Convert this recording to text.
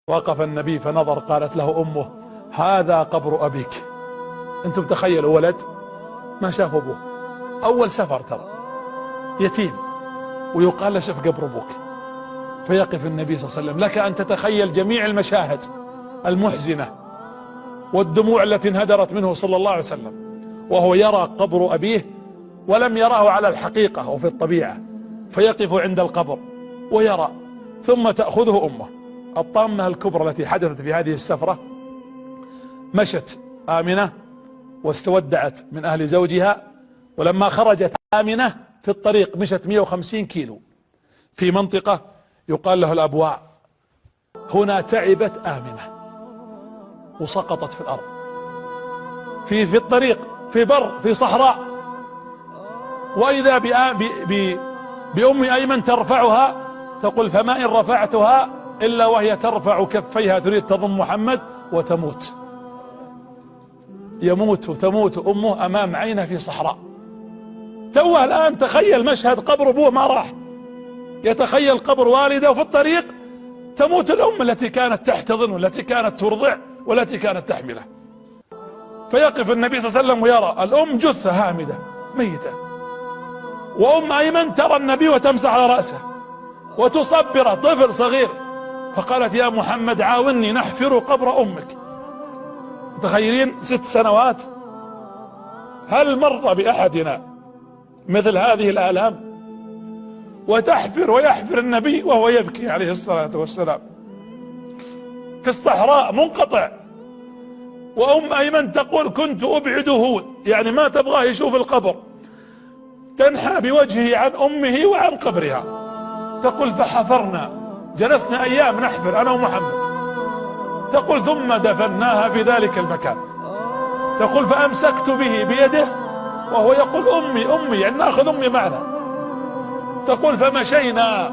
وقف النبي فنظر، قالت له أمه: هذا قبر أبيك. أنتم تخيلوا ولد ما شاف أبوه، أول سفر ترى، يتيم، ويقال له شوف قبر أبوك. فيقف النبي صلى الله عليه وسلم، لك أن تتخيل جميع المشاهد المحزنة والدموع التي انهدرت منه صلى الله عليه وسلم وهو يرى قبر أبيه ولم يراه على الحقيقة وفي الطبيعة، فيقف عند القبر ويرى، ثم تأخذه أمه. الطامة الكبرى التي حدثت في هذه السفرة: مشت آمنة واستودعت من أهل زوجها، ولما خرجت آمنة في الطريق مشت 150 كيلو في منطقة يقال له الأبواء. هنا تعبت آمنة وسقطت في الأرض، في الطريق، في بر، في صحراء، وإذا بأم أيمن ترفعها، تقول: فما إن رفعتها إلا وهي ترفع كفيها تريد تضم محمد وتموت. يموت وتموت أمه أمام عينه في صحراء. توه الآن تخيل مشهد قبر أبوه ما راح، يتخيل قبر والده، وفي الطريق تموت الأم التي كانت تحتضن والتي كانت ترضع والتي كانت تحمله. فيقف النبي صلى الله عليه وسلم ويرى الأم جثة هامدة ميتة، وأم أيمن ترى النبي وتمسح على رأسه وتصبره، طفل صغير. فقالت: يا محمد عاوني نحفر قبر أمك. متخيلين 6 سنوات؟ هل مر بأحدنا مثل هذه الآلام؟ وتحفر ويحفر النبي وهو يبكي عليه الصلاة والسلام في الصحراء منقطع. وأم أيمن تقول: كنت أبعده، يعني ما تبغاه يشوف القبر، تنحى بوجهه عن أمه وعن قبرها. تقول: فحفرنا، جلسنا أيام نحفر أنا ومحمد. تقول: ثم دفناها في ذلك المكان. تقول: فأمسكت به بيده وهو يقول: أمي أمي، يعني نأخذ أمي معنا. تقول: فمشينا